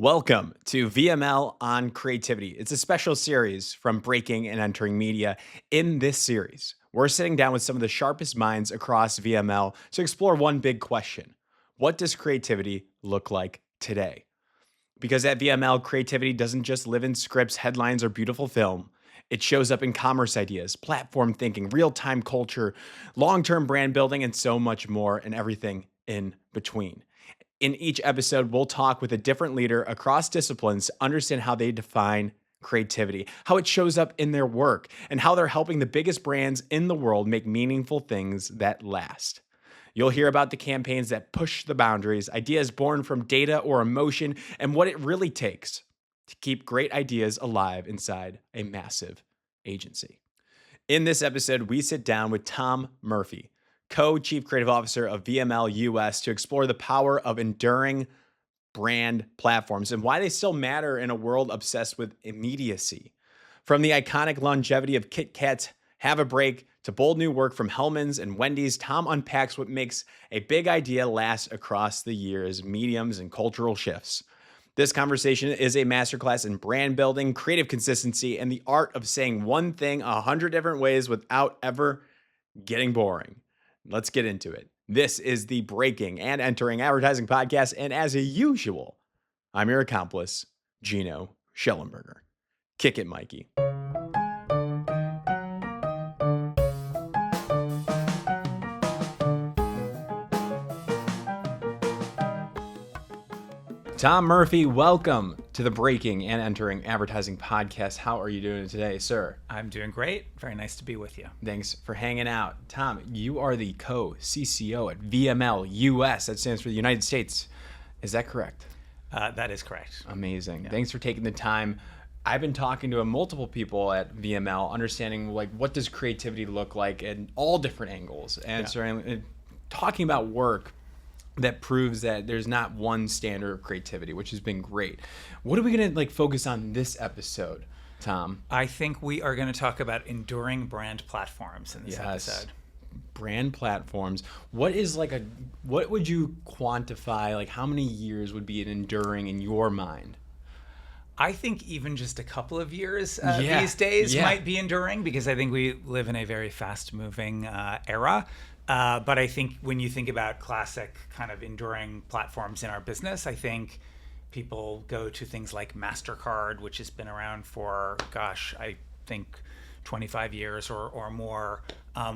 Welcome to VML on Creativity. It's a special series from Breaking and Entering Media. In this series, we're sitting down with some of the sharpest minds across VML to explore one big question. What does creativity look like today? Because at VML, creativity doesn't just live in scripts, headlines, or beautiful film. It shows up in commerce ideas, platform thinking, real time culture, long term brand building, and so much more, and everything in between. In each episode, we'll talk with a different leader across disciplines to understand how they define creativity, how it shows up in their work, and how they're helping the biggest brands in the world make meaningful things that last. You'll hear about the campaigns that push the boundaries, ideas born from data or emotion, and what it really takes to keep great ideas alive inside a massive agency. In this episode, we sit down with Tom Murphy, Co-Chief Creative Officer of VML US, to explore the power of enduring brand platforms and why they still matter in a world obsessed with immediacy. From the iconic longevity of KitKat's Have a Break to bold new work from Hellmann's and Wendy's, Tom unpacks what makes a big idea last across the years, mediums, and cultural shifts. This conversation is a masterclass in brand building, creative consistency, and the art of saying one thing 100 different ways without ever getting boring. Let's get into it. This is the Breaking and Entering Advertising podcast, and as usual, I'm your accomplice, Gino Schellenberger. Kick it, Mikey. Tom Murphy, welcome to the Breaking and Entering Advertising podcast. How are you doing today, sir? I'm doing great. Very nice to be with you. Thanks for hanging out. Tom, you are the co-CCO at VML US. That stands for the United States. Is that correct? That is correct. Amazing. Yeah. Thanks for taking the time. I've been talking to multiple people at VML, understanding what does creativity look like in all different angles, and talking about work that proves that there's not one standard of creativity, which has been great. What are we going to focus on this episode, Tom? I think we are going to talk about enduring brand platforms in this episode. Brand platforms. What is what would you quantify, how many years would be an enduring in your mind? I think even just a couple of years these days might be enduring, because I think we live in a very fast-moving era. But I think when you think about classic kind of enduring platforms in our business, I think people go to things like MasterCard, which has been around for, I think 25 years or more.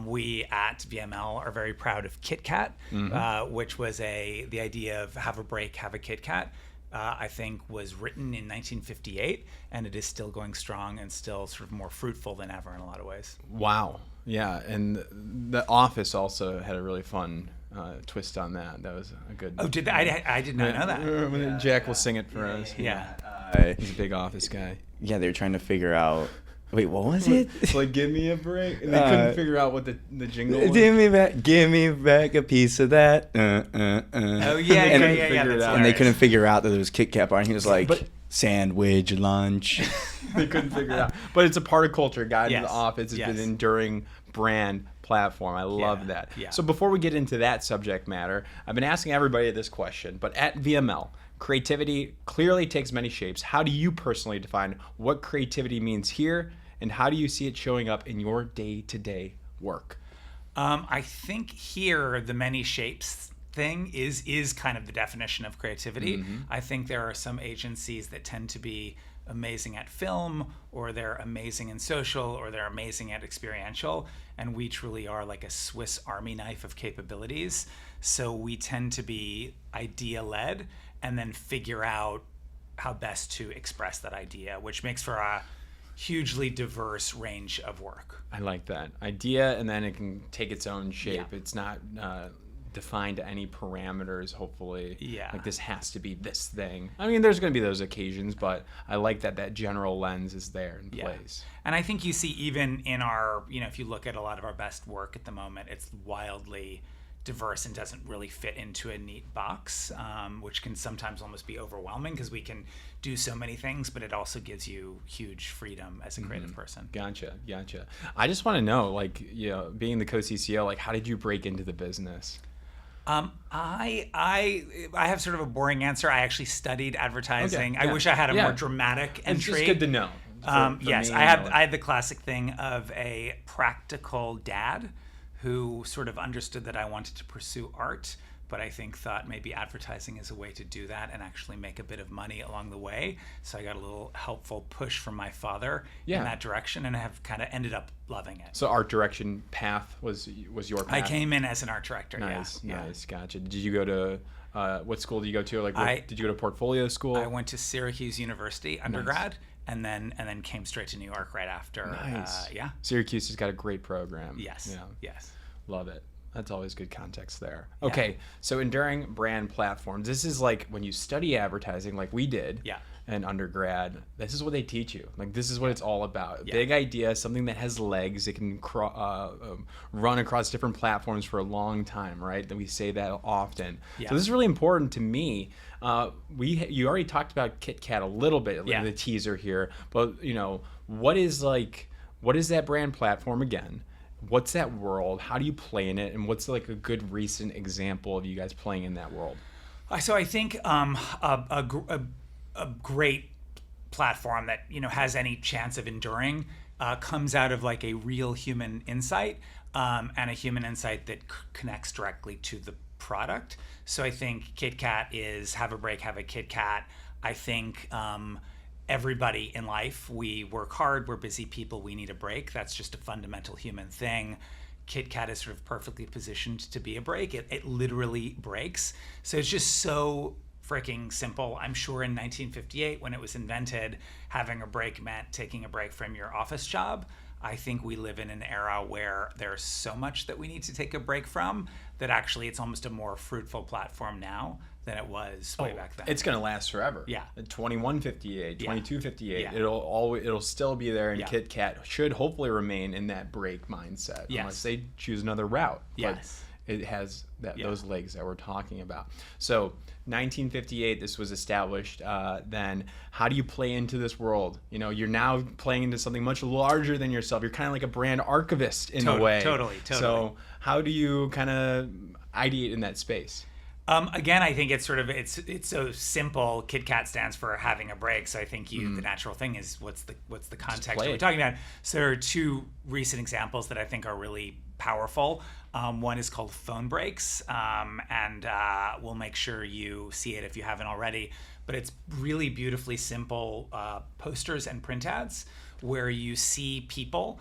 We at VML are very proud of KitKat, which was the idea of have a break, have a KitKat. I think was written in 1958, and it is still going strong and still sort of more fruitful than ever in a lot of ways. Wow. Yeah, and The Office also had a really fun twist on that. That was a good... Oh, did they? I did not know that. Jack will sing it for us. Yeah. He's a big Office guy. Yeah, they were trying to figure out... Wait, what was it? It's give me a break. And they couldn't figure out what the jingle was. Give me back a piece of that. Oh, yeah. And they couldn't figure out that it was KitKat bar. And he was sandwich, lunch. They couldn't figure it out. But it's a part of culture. Guide to the Office. It's been an enduring brand platform. I love that. Yeah. So before we get into that subject matter, I've been asking everybody this question. But at VML, creativity clearly takes many shapes. How do you personally define what creativity means here, and how do you see it showing up in your day-to-day work? I think here the many shapes thing is kind of the definition of creativity. Mm-hmm. I think there are some agencies that tend to be amazing at film, or they're amazing in social, or they're amazing at experiential, and we truly are like a Swiss Army knife of capabilities. So we tend to be idea-led and then figure out how best to express that idea, which makes for a hugely diverse range of work. I like that idea, and then it can take its own shape. Yeah. It's not defined to any parameters, hopefully. Yeah. This has to be this thing. I mean, there's going to be those occasions, but I like that general lens is there in place. And I think you see even in our, if you look at a lot of our best work at the moment, it's wildly diverse and doesn't really fit into a neat box, which can sometimes almost be overwhelming because we can do so many things, but it also gives you huge freedom as a creative person. Gotcha. I just want to know, being the co-CCO, how did you break into the business? I have sort of a boring answer. I actually studied advertising. Okay, I wish I had a more dramatic entry. It's just good to know. Yes, me, I had the classic thing of a practical dad who sort of understood that I wanted to pursue art, but I think thought maybe advertising is a way to do that and actually make a bit of money along the way. So I got a little helpful push from my father in that direction, and I have kind of ended up loving it. So art direction path was your path? I came in as an art director. Nice, gotcha. Did you go to what school did you go to? Did you go to portfolio school? I went to Syracuse University undergrad. Nice. And then came straight to New York right after. Nice. Syracuse has got a great program. Yes. Yes. Love it. That's always good context there. Okay, so enduring brand platforms. This is like when you study advertising, like we did in undergrad. This is what they teach you. Like this is what it's all about. Big idea, something that has legs. It can run across different platforms for a long time, right? That we say that often. Yeah. So this is really important to me. You already talked about KitKat a little bit, like the teaser here. But what is that brand platform again? What's that world? How do you play in it? And what's like a good recent example of you guys playing in that world? So I think a great platform that has any chance of enduring comes out of like a real human insight and a human insight that connects directly to the product. So I think KitKat is have a break, have a KitKat. I think everybody in life, we work hard, we're busy people, we need a break. That's just a fundamental human thing. KitKat is sort of perfectly positioned to be a break. It literally breaks. So it's just so freaking simple. I'm sure in 1958 when it was invented, having a break meant taking a break from your office job. I think we live in an era where there's so much that we need to take a break from that actually it's almost a more fruitful platform now than it was way back then. It's going to last forever. Yeah. 2158, 2258. It'll still be there, and KitKat should hopefully remain in that break mindset unless they choose another route. Yes. But it has those legs that we're talking about. So 1958, this was established. Then how do you play into this world? You're now playing into something much larger than yourself. You're kind of like a brand archivist in a way. Totally. So how do you kind of ideate in that space? Again, I think it's so simple. KitKat stands for having a break. So I think the natural thing is what's the context we're talking about. So there are two recent examples that I think are really powerful. One is called phone breaks, and we'll make sure you see it if you haven't already. But it's really beautifully simple posters and print ads where you see people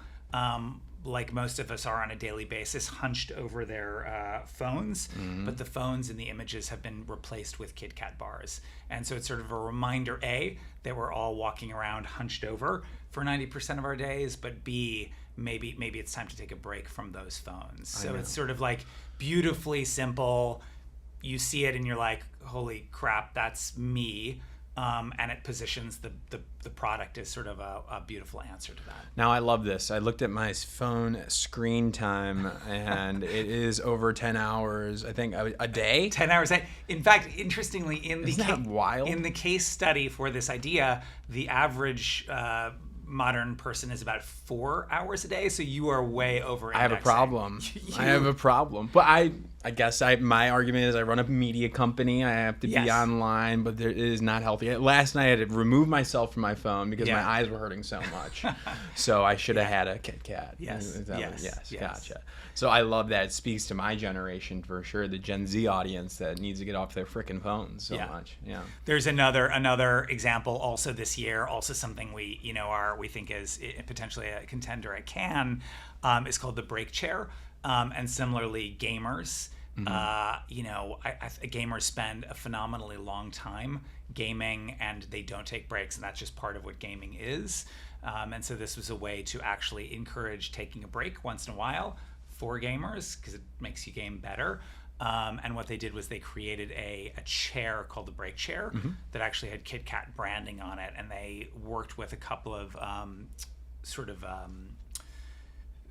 like most of us are on a daily basis, hunched over their phones, but the phones and the images have been replaced with KitKat bars. And so it's sort of a reminder, A, that we're all walking around hunched over for 90% of our days, but B, maybe it's time to take a break from those phones. So it's sort of like beautifully simple. You see it and you're like, holy crap, that's me. And it positions the product as sort of a beautiful answer to that. Now, I love this. I looked at my phone screen time, and it is over 10 hours, I think, a day? 10 hours a day. In fact, interestingly, Isn't that wild? In the case study for this idea, the average modern person is about 4 hours a day, so you are way over indexing. I have a problem. But I guess my argument is I run a media company. I have to be online, but it is not healthy. Last night I had to remove myself from my phone because my eyes were hurting so much. So I should have had a KitKat. Yes. Gotcha. So I love that. It speaks to my generation for sure, the Gen Z audience that needs to get off their freaking phones so much. Yeah. There's another example also this year, also something we think is potentially a contender at Cannes, is called the break chair. And similarly, gamers. Gamers spend a phenomenally long time gaming, and they don't take breaks, and that's just part of what gaming is. And so this was a way to actually encourage taking a break once in a while for gamers because it makes you game better. And what they did was they created a chair called the break chair that actually had KitKat branding on it, and they worked with a couple of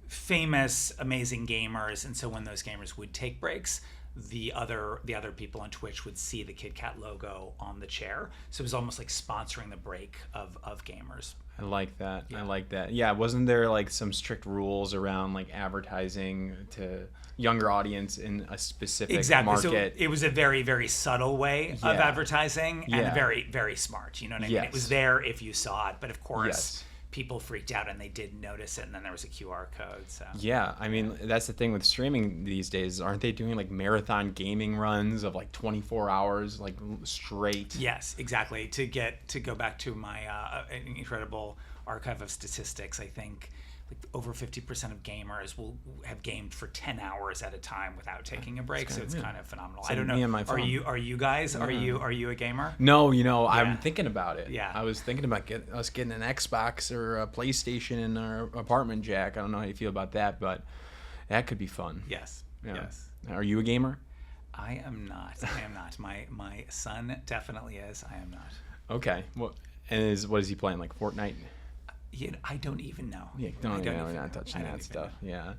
famous, amazing gamers. And so when those gamers would take breaks, the other people on Twitch would see the KitKat logo on the chair. So it was almost like sponsoring the break of gamers. I like that. Yeah. I like that. Yeah, wasn't there like some strict rules around like advertising to younger audience in a specific market? So it was a very, very subtle way of advertising, and Yeah. very, very smart. You know what I mean? Yes. It was there if you saw it, but of course, Yes. people freaked out and they did notice it, and then there was a QR code. So Yeah, I mean that's the thing with streaming these days. Aren't they doing like marathon gaming runs of like 24 hours, like straight? yes, exactly. To go back to my incredible archive of statistics, I think like over 50% of gamers will have gamed for 10 hours at a time without taking a break. So it's kind of phenomenal. I don't know. me and my phone. Are you guys? Are you a gamer? No, I'm thinking about it. Yeah. I was thinking about us getting an Xbox or a PlayStation in our apartment, Jack. I don't know how you feel about that, but that could be fun. Yes. Yeah. Yes. Are you a gamer? I am not. My son definitely is. I am not. Okay. What is he playing? Like Fortnite? I don't even know. Yeah, we're not touching I don't that even stuff. know.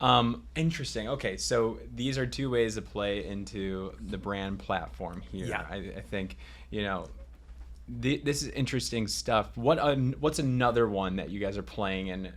Yeah. Interesting. Okay, so these are two ways to play into the brand platform here. Yeah. I think, this is interesting stuff. What's another one that you guys are playing? And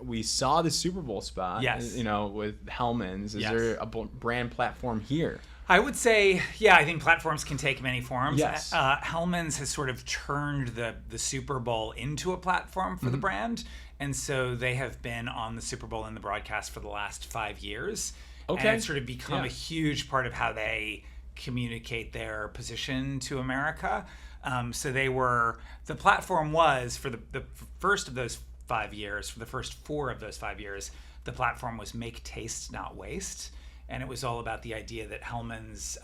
we saw the Super Bowl spot. Yes. With Hellman's. Is Yes. there a brand platform here? I would say, I think platforms can take many forms. Yes. Hellman's has sort of turned the Super Bowl into a platform for the brand. And so they have been on the Super Bowl in the broadcast for the last 5 years. Okay. And it's sort of become Yeah. a huge part of how they communicate their position to America. So the platform was, for the first of those 5 years, for the first 4 of those 5 years, the platform was make taste, not waste. And it was all about the idea that Hellman's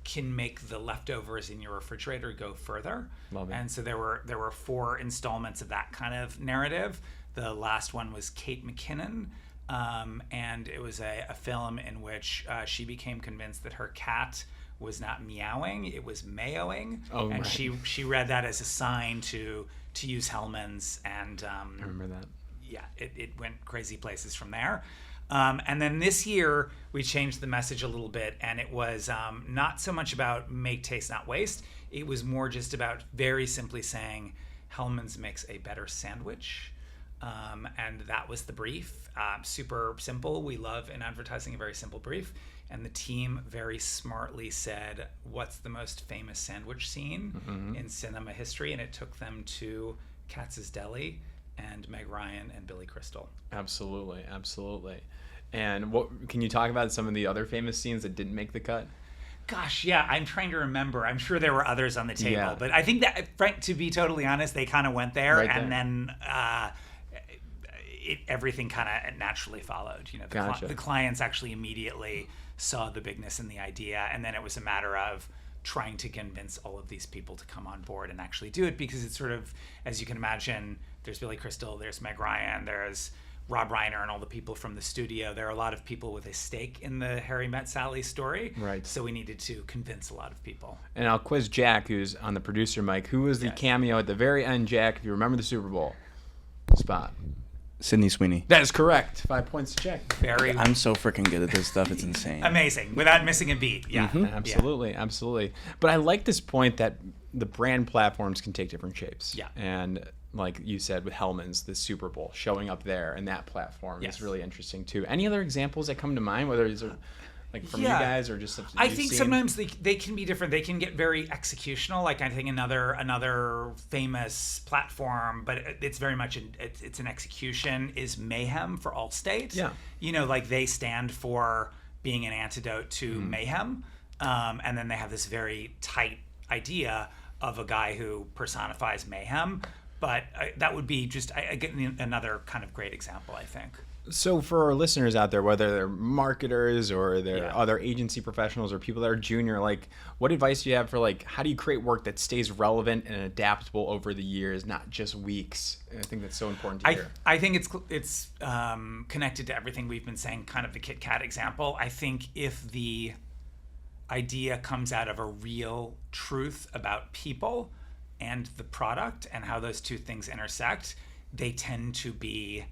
can make the leftovers in your refrigerator go further. Love it. And so there were 4 installments of that kind of narrative. The last one was Kate McKinnon, and it was a film in which she became convinced that her cat was not meowing, it was mayoing. Oh, and right. she read that as a sign to use Hellman's, and I remember that. yeah, it went crazy places from there. And then this year, we changed the message a little bit, and it was not so much about make taste, not waste. It was more just about very simply saying, Hellman's makes a better sandwich. And that was the brief. Super simple. We love in advertising a very simple brief. And the team very smartly said, what's the most famous sandwich scene in cinema history? And it took them to Katz's Deli and Meg Ryan and Billy Crystal. Absolutely. And what can you talk about some of the other famous scenes that didn't make the cut? Gosh, yeah, I'm trying to remember. I'm sure there were others on the table, Yeah. but I think that, Frank, to be totally honest, they kind of went there, Right and there. then everything kind of naturally followed. Gotcha. The clients actually immediately saw the bigness in the idea, and then it was a matter of trying to convince all of these people to come on board and actually do it, because it's sort of, as you can imagine, there's Billy Crystal, there's Meg Ryan, there's Rob Reiner and all the people from the studio. There are a lot of people with a stake in the Harry Met Sally story. Right. So we needed to convince a lot of people. And I'll quiz Jack, who's on the producer mic. Who was the Yes. cameo at the very end, Jack, if you remember the Super Bowl spot? Sydney Sweeney. That is correct. 5 points to Jack. Very I'm so freaking good at this stuff. It's insane. amazing, without missing a beat. Yeah. Absolutely. But I like this point that the brand platforms can take different shapes. Yeah. And like you said with Hellman's, the Super Bowl, showing up there and that platform Yes. is really interesting too. Any other examples that come to mind, whether it's like from you guys or just something I you've think seen? sometimes they can be different. They can get very executional. Like I think another famous platform, but it's very much it's an execution, is Mayhem for Allstate. Yeah. Like they stand for being an antidote to mayhem, and then they have this very tight idea of a guy who personifies mayhem. But that would be just another kind of great example, I think. So for our listeners out there, whether they're marketers or they're Yeah. other agency professionals or people that are junior, like what advice do you have for like how do you create work that stays relevant and adaptable over the years, not just weeks? And I think that's so important to hear. I think it's connected to everything we've been saying, kind of the KitKat example. I think if the idea comes out of a real truth about people and the product and how those two things intersect, they tend to be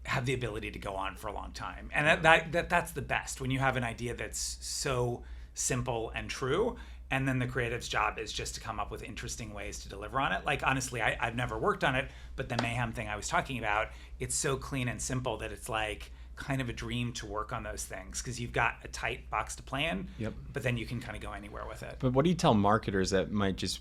have the ability to go on for a long time. And that's the best, when you have an idea that's so simple and true, and then the creative's job is just to come up with interesting ways to deliver on it. Like, honestly, I've never worked on it, but the Mayhem thing I was talking about, it's so clean and simple that it's like kind of a dream to work on those things, because you've got a tight box to play in, but then you can kind of go anywhere with it. But what do you tell marketers that might just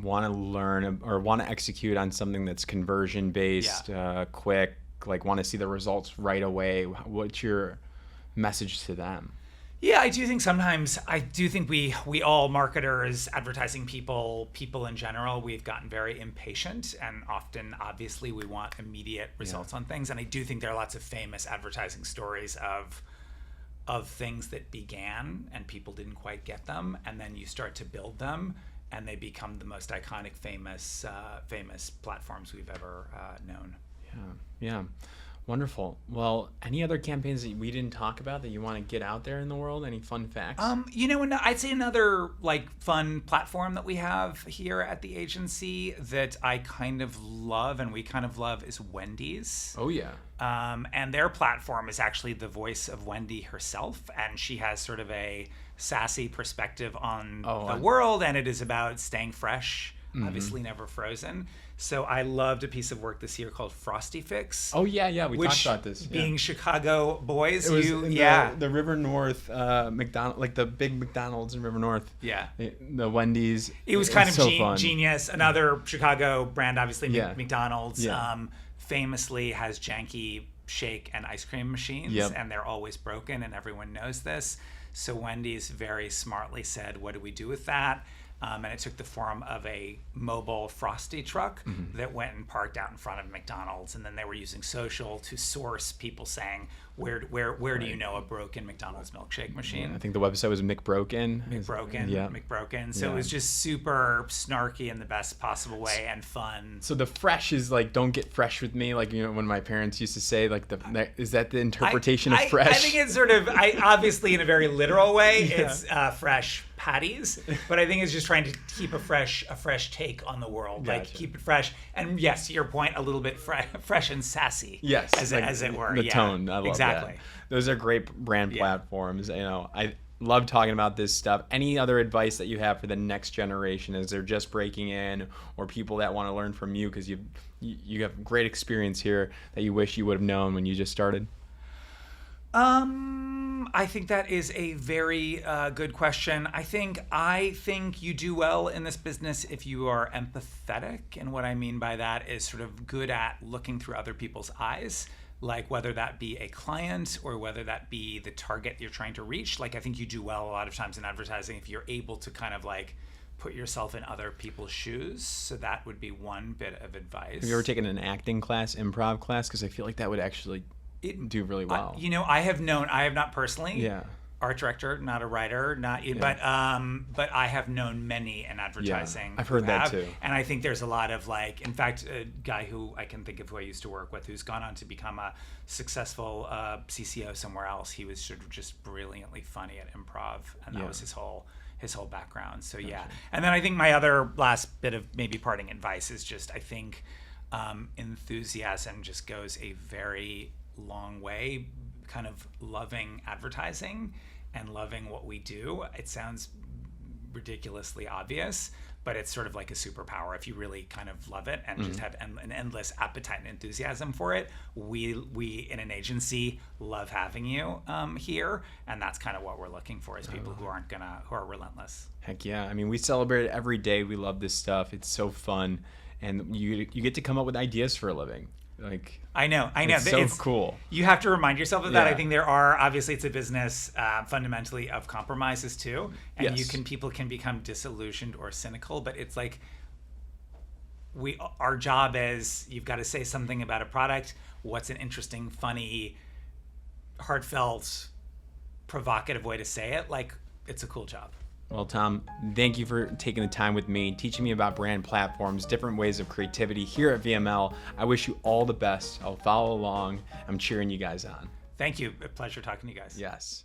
want to learn or want to execute on something that's conversion based, quick, like want to see the results right away? What's your message to them? Yeah, I do think we all, marketers, advertising people in general, we've gotten very impatient, and often, obviously, we want immediate results on things. And I do think there are lots of famous advertising stories of things that began and people didn't quite get them, and then you start to build them, and they become the most iconic, famous platforms we've ever known. Yeah. Wonderful. Well, any other campaigns that we didn't talk about that you want to get out there in the world? Any fun facts? I'd say another like fun platform that we have here at the agency that I kind of love and we kind of love is Wendy's. Oh yeah. And their platform is actually the voice of Wendy herself, and she has sort of a sassy perspective on the world, and it is about staying fresh, obviously never frozen. So I loved a piece of work this year called Frosty Fix. Oh yeah, we talked about this. Being Chicago boys, it was the River North McDonald, like the big McDonald's in River North. Yeah, the Wendy's. It was kind of so genius. Another Chicago brand, obviously. McDonald's famously has janky shake and ice cream machines, and they're always broken, and everyone knows this. So Wendy's very smartly said, "What do we do with that?" And it took the form of a mobile Frosty truck that went and parked out in front of McDonald's. And then they were using social to source people saying, where do you know a broken McDonald's milkshake machine? Yeah, I think the website was McBroken. McBroken. So it was just super snarky in the best possible way and fun. So the fresh is like, don't get fresh with me. Like, when my parents used to say, like, is that the interpretation of fresh? I think it's sort of, obviously in a very literal way, it's fresh patties, but I think it's just trying to keep a fresh take on the world. Gotcha. Like, keep it fresh, and yes, to your point, a little bit fresh and sassy. Yes, as it were. The tone. I love exactly. That. Those are great brand platforms. I love talking about this stuff. Any other advice that you have for the next generation as they're just breaking in, or people that want to learn from you, because you have great experience here that you wish you would have known when you just started? I think that is a very good question. I think you do well in this business if you are empathetic. And what I mean by that is sort of good at looking through other people's eyes, like whether that be a client or whether that be the target you're trying to reach. Like, I think you do well a lot of times in advertising if you're able to kind of like put yourself in other people's shoes. So that would be one bit of advice. Have you ever taken an acting class, improv class? Because I feel like that would actually do really well. I have not personally. Art director, not a writer, but I have known many in advertising. Yeah, I've heard that too. And I think there's a lot of in fact, a guy who I can think of who I used to work with who's gone on to become a successful CCO somewhere else. He was sort of just brilliantly funny at improv, and that was his whole background. So yeah. And then I think my other last bit of maybe parting advice is just, I think enthusiasm just goes a very long way, kind of loving advertising and loving what we do. It sounds ridiculously obvious, but it's sort of like a superpower if you really kind of love it and just have an endless appetite and enthusiasm for it. We in an agency love having you here, and that's kind of what we're looking for, is people who are relentless. Heck yeah. I mean, we celebrate it every day. We love this stuff. It's so fun, and you get to come up with ideas for a living. Like, I know. It's cool. You have to remind yourself of that. I think there are, obviously it's a business fundamentally of compromises too, and people can become disillusioned or cynical, but it's like our job is, you've got to say something about a product. What's an interesting, funny, heartfelt, provocative way to say it? Like, it's a cool job. Well, Tom, thank you for taking the time with me, teaching me about brand platforms, different ways of creativity here at VML. I wish you all the best. I'll follow along. I'm cheering you guys on. Thank you. A pleasure talking to you guys. Yes.